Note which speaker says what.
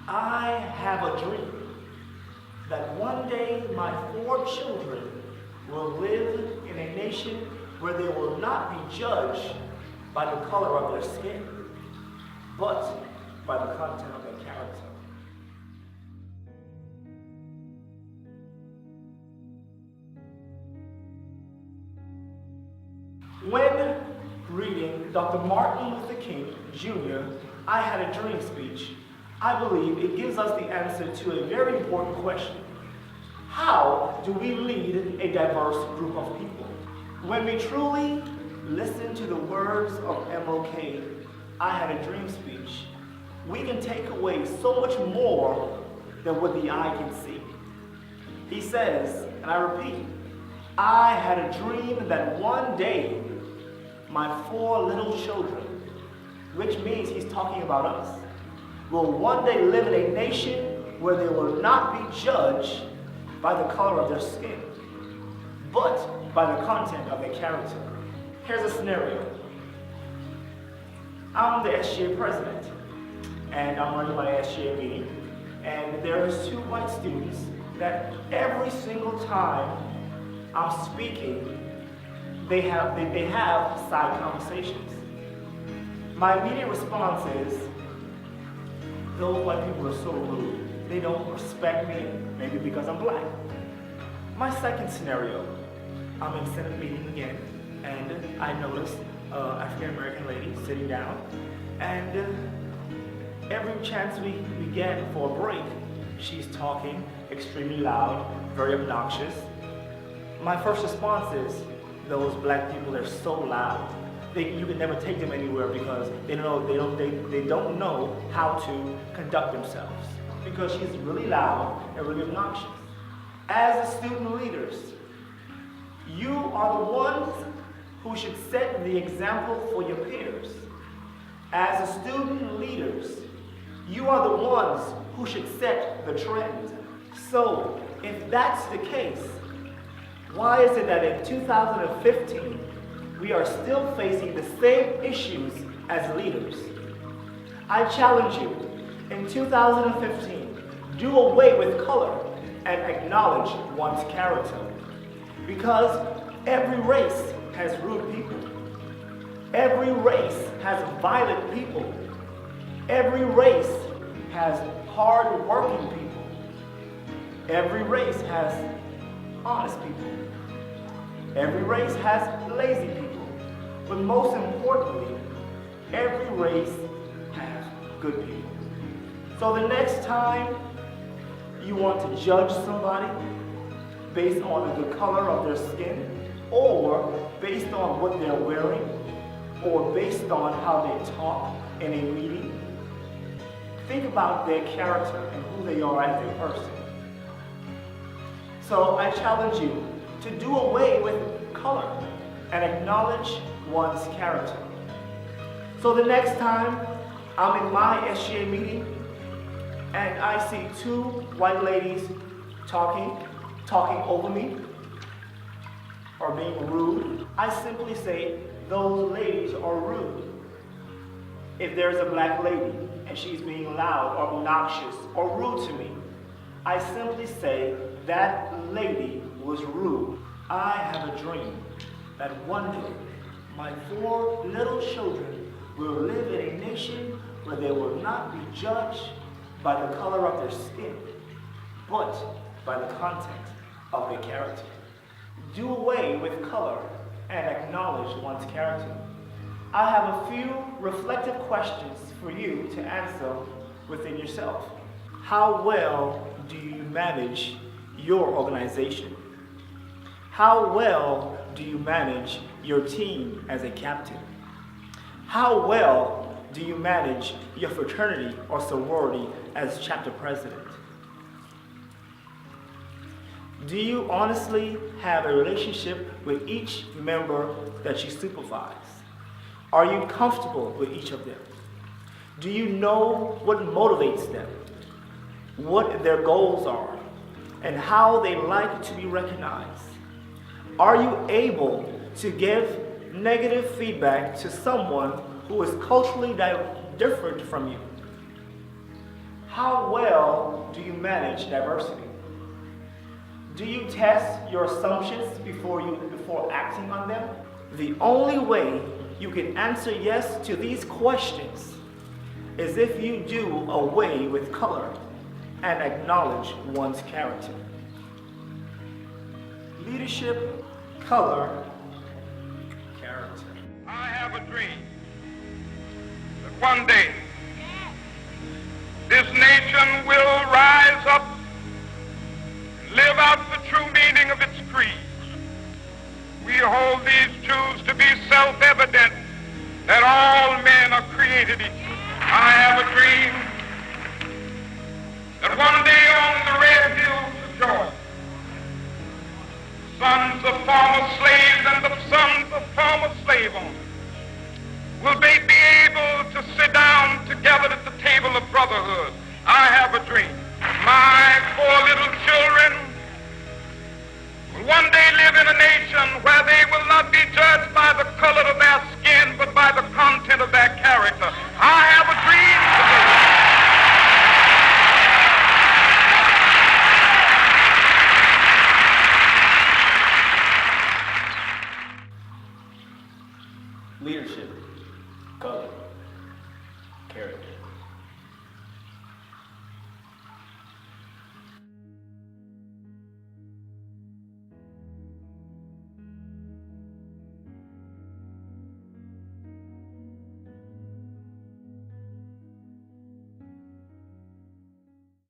Speaker 1: I have a dream that one day my 4 children will live in a nation where they will not be judged by the color of their skin, but by the content of their character. When reading Dr. Martin Luther King Jr., I Had a Dream speech, I believe it gives us the answer to a very important question. How do we lead a diverse group of people? When we truly listen to the words of MLK, I Had a Dream speech, we can take away so much more than what the eye can see. He says, and I repeat, I had a dream that one day my 4 little children, which means he's talking about us, will one day live in a nation where they will not be judged by the color of their skin, but by the content of their character. Here's a scenario. I'm the SGA president, and I'm running my SGA meeting, and there's 2 white students that every single time I'm speaking, they have side conversations. My immediate response is, those white people are so rude. They don't respect me, maybe because I'm black. My second scenario, I'm in Senate meeting again, and I noticed African-American lady sitting down, and every chance we get for a break, she's talking extremely loud, very obnoxious. My first response is, those black people, they're so loud. You can never take them anywhere because they don't know how to conduct themselves because she's really loud and really obnoxious. As the student leaders, you are the ones who should set the example for your peers. As the student leaders, you are the ones who should set the trend. So, if that's the case, why is it that in 2015, we are still facing the same issues as leaders? I challenge you, in 2015, do away with color and acknowledge one's character. Because every race has rude people. Every race has violent people. Every race has hard-working people. Every race has honest people. Every race has lazy people. But most importantly, every race has good people. So the next time you want to judge somebody based on the color of their skin, or based on what they're wearing, or based on how they talk in a meeting, think about their character and who they are as a person. So I challenge you to do away with color and acknowledge one's character. So the next time I'm in my SGA meeting and I see 2 white ladies talking over me or being rude, I simply say, those ladies are rude. If there's a black lady and she's being loud or obnoxious or rude to me, I simply say, that lady was rude. I have a dream that one day my 4 little children will live in a nation where they will not be judged by the color of their skin, but by the content of their character. Do away with color and acknowledge one's character. I have a few reflective questions for you to answer within yourself. How well do you manage your organization? How well do you manage your team as a captain? How well do you manage your fraternity or sorority as chapter president? Do you honestly have a relationship with each member that you supervise? Are you comfortable with each of them? Do you know what motivates them, what their goals are, and how they like to be recognized? Are you able to give negative feedback to someone who is culturally different from you? How well do you manage diversity? Do you test your assumptions before acting on them? The only way you can answer yes to these questions is if you do away with color and acknowledge one's character. Leadership, color, character.
Speaker 2: I have a dream that one day this nation will rise up and live out the true meaning of its creed. We hold these truths to be self-evident that all men are created equal. I have a dream that one day on the red hills of Georgia, sons of former slaves and the sons of former slave owners will be able to sit down together at the table of brotherhood. I have a dream